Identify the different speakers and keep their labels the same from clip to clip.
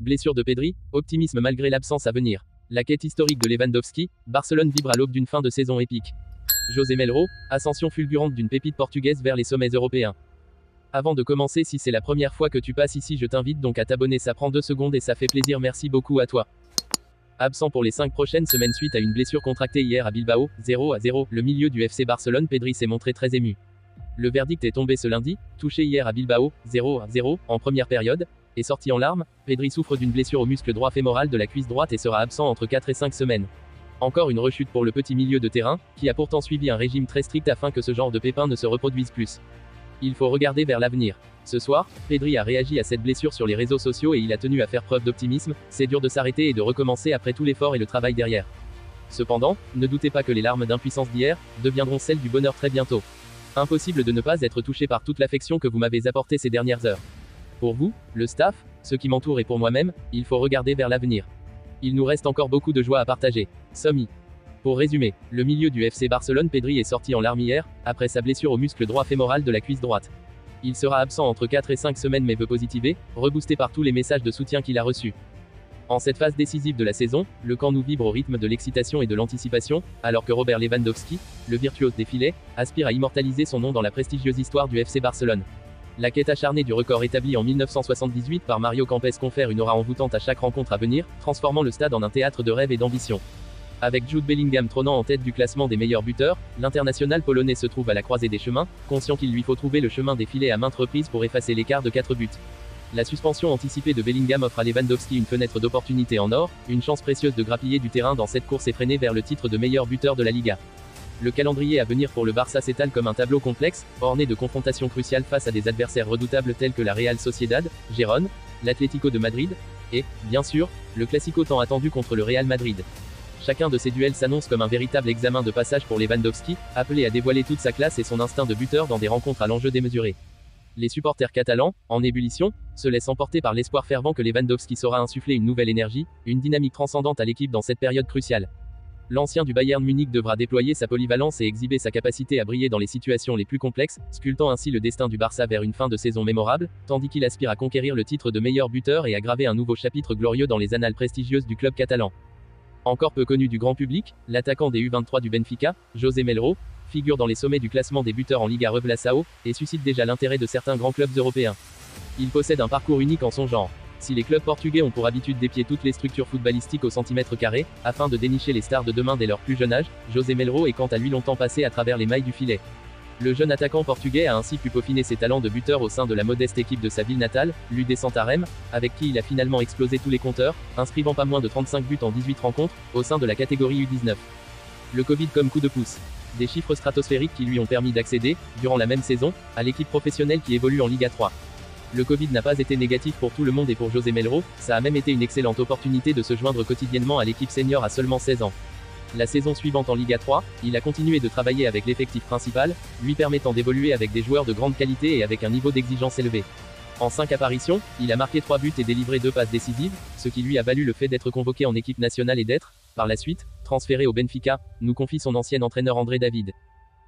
Speaker 1: Blessure de Pedri, optimisme malgré l'absence à venir. La quête historique de Lewandowski, Barcelone vibre à l'aube d'une fin de saison épique. José Melro, ascension fulgurante d'une pépite portugaise vers les sommets européens. Avant de commencer, si c'est la première fois que tu passes ici, je t'invite donc à t'abonner, ça prend 2 secondes et ça fait plaisir, merci beaucoup à toi. Absent pour les 5 prochaines semaines suite à une blessure contractée hier à Bilbao, 0-0, le milieu du FC Barcelone Pedri s'est montré très ému. Le verdict est tombé ce lundi, touché hier à Bilbao, 0-0, en première période, est sorti en larmes. Pedri souffre d'une blessure au muscle droit fémoral de la cuisse droite et sera absent entre 4 et 5 semaines. Encore une rechute pour le petit milieu de terrain, qui a pourtant suivi un régime très strict afin que ce genre de pépins ne se reproduise plus. Il faut regarder vers l'avenir. Ce soir, Pedri a réagi à cette blessure sur les réseaux sociaux et il a tenu à faire preuve d'optimisme. C'est dur de s'arrêter et de recommencer après tout l'effort et le travail derrière. Cependant, ne doutez pas que les larmes d'impuissance d'hier deviendront celles du bonheur très bientôt. Impossible de ne pas être touché par toute l'affection que vous m'avez apportée ces dernières heures. Pour vous, le staff, ceux qui m'entourent et pour moi-même, il faut regarder vers l'avenir. Il nous reste encore beaucoup de joie à partager. Sommi. Pour résumer, le milieu du FC Barcelone Pedri est sorti en larmes hier, après sa blessure au muscle droit fémoral de la cuisse droite. Il sera absent entre 4 et 5 semaines mais veut positiver, reboosté par tous les messages de soutien qu'il a reçus. En cette phase décisive de la saison, le camp nous vibre au rythme de l'excitation et de l'anticipation, alors que Robert Lewandowski, le virtuose des filets, aspire à immortaliser son nom dans la prestigieuse histoire du FC Barcelone. La quête acharnée du record établi en 1978 par Mario Kempes confère une aura envoûtante à chaque rencontre à venir, transformant le stade en un théâtre de rêve et d'ambition. Avec Jude Bellingham trônant en tête du classement des meilleurs buteurs, l'international polonais se trouve à la croisée des chemins, conscient qu'il lui faut trouver le chemin des filets à maintes reprises pour effacer l'écart de 4 buts. La suspension anticipée de Bellingham offre à Lewandowski une fenêtre d'opportunité en or, une chance précieuse de grappiller du terrain dans cette course effrénée vers le titre de meilleur buteur de la Liga. Le calendrier à venir pour le Barça s'étale comme un tableau complexe, orné de confrontations cruciales face à des adversaires redoutables tels que la Real Sociedad, Gérone, l'Atlético de Madrid, et, bien sûr, le classico tant attendu contre le Real Madrid. Chacun de ces duels s'annonce comme un véritable examen de passage pour Lewandowski, appelé à dévoiler toute sa classe et son instinct de buteur dans des rencontres à l'enjeu démesuré. Les supporters catalans, en ébullition, se laissent emporter par l'espoir fervent que Lewandowski saura insuffler une nouvelle énergie, une dynamique transcendante à l'équipe dans cette période cruciale. L'ancien du Bayern Munich devra déployer sa polyvalence et exhiber sa capacité à briller dans les situations les plus complexes, sculptant ainsi le destin du Barça vers une fin de saison mémorable, tandis qu'il aspire à conquérir le titre de meilleur buteur et à graver un nouveau chapitre glorieux dans les annales prestigieuses du club catalan. Encore peu connu du grand public, l'attaquant des U23 du Benfica, José Melro, figure dans les sommets du classement des buteurs en Liga Revelação, et suscite déjà l'intérêt de certains grands clubs européens. Il possède un parcours unique en son genre. Si les clubs portugais ont pour habitude d'épier toutes les structures footballistiques au centimètre carré, afin de dénicher les stars de demain dès leur plus jeune âge, José Melro est quant à lui longtemps passé à travers les mailles du filet. Le jeune attaquant portugais a ainsi pu peaufiner ses talents de buteur au sein de la modeste équipe de sa ville natale, l'UD Santarém, avec qui il a finalement explosé tous les compteurs, inscrivant pas moins de 35 buts en 18 rencontres, au sein de la catégorie U19. Le Covid comme coup de pouce. Des chiffres stratosphériques qui lui ont permis d'accéder, durant la même saison, à l'équipe professionnelle qui évolue en Liga 3. Le Covid n'a pas été négatif pour tout le monde et pour José Melro, ça a même été une excellente opportunité de se joindre quotidiennement à l'équipe senior à seulement 16 ans. La saison suivante en Liga 3, il a continué de travailler avec l'effectif principal, lui permettant d'évoluer avec des joueurs de grande qualité et avec un niveau d'exigence élevé. En 5 apparitions, il a marqué 3 buts et délivré 2 passes décisives, ce qui lui a valu le fait d'être convoqué en équipe nationale et d'être, par la suite, transféré au Benfica, nous confie son ancien entraîneur André David.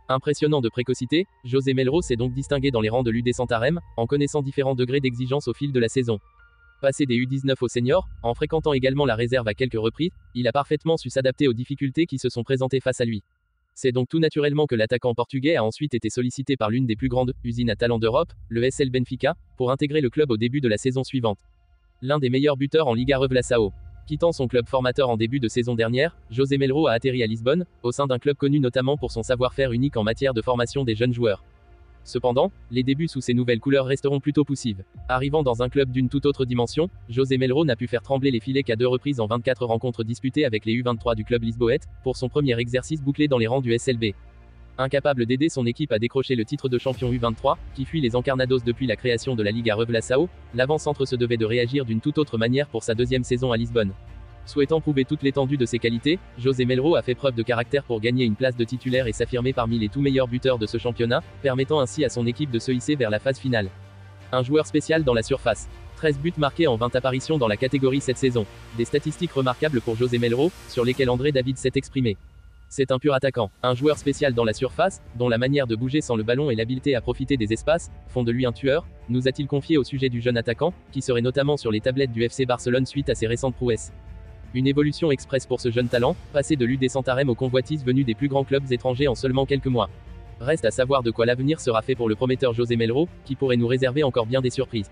Speaker 1: Impressionnant de précocité, José Melro s'est donc distingué dans les rangs de l'UD Santarém, en connaissant différents degrés d'exigence au fil de la saison. Passé des U19 aux seniors, en fréquentant également la réserve à quelques reprises, il a parfaitement su s'adapter aux difficultés qui se sont présentées face à lui. C'est donc tout naturellement que l'attaquant portugais a ensuite été sollicité par l'une des plus grandes usines à talent d'Europe, le SL Benfica, pour intégrer le club au début de la saison suivante. L'un des meilleurs buteurs en Liga Revelação. Quittant son club formateur en début de saison dernière, José Melro a atterri à Lisbonne, au sein d'un club connu notamment pour son savoir-faire unique en matière de formation des jeunes joueurs. Cependant, les débuts sous ces nouvelles couleurs resteront plutôt poussifs. Arrivant dans un club d'une toute autre dimension, José Melro n'a pu faire trembler les filets qu'à 2 reprises en 24 rencontres disputées avec les U23 du club lisboète, pour son premier exercice bouclé dans les rangs du SLB. Incapable d'aider son équipe à décrocher le titre de champion U23, qui fuit les Encarnados depuis la création de la Liga Revelação, l'avant-centre se devait de réagir d'une toute autre manière pour sa deuxième saison à Lisbonne. Souhaitant prouver toute l'étendue de ses qualités, José Melro a fait preuve de caractère pour gagner une place de titulaire et s'affirmer parmi les tout meilleurs buteurs de ce championnat, permettant ainsi à son équipe de se hisser vers la phase finale. Un joueur spécial dans la surface. 13 buts marqués en 20 apparitions dans la catégorie cette saison. Des statistiques remarquables pour José Melro, sur lesquelles André David s'est exprimé. C'est un pur attaquant, un joueur spécial dans la surface, dont la manière de bouger sans le ballon et l'habileté à profiter des espaces font de lui un tueur, nous a-t-il confié au sujet du jeune attaquant, qui serait notamment sur les tablettes du FC Barcelone suite à ses récentes prouesses. Une évolution express pour ce jeune talent, passé de l'UD Santarém aux convoitises venues des plus grands clubs étrangers en seulement quelques mois. Reste à savoir de quoi l'avenir sera fait pour le prometteur José Melro, qui pourrait nous réserver encore bien des surprises.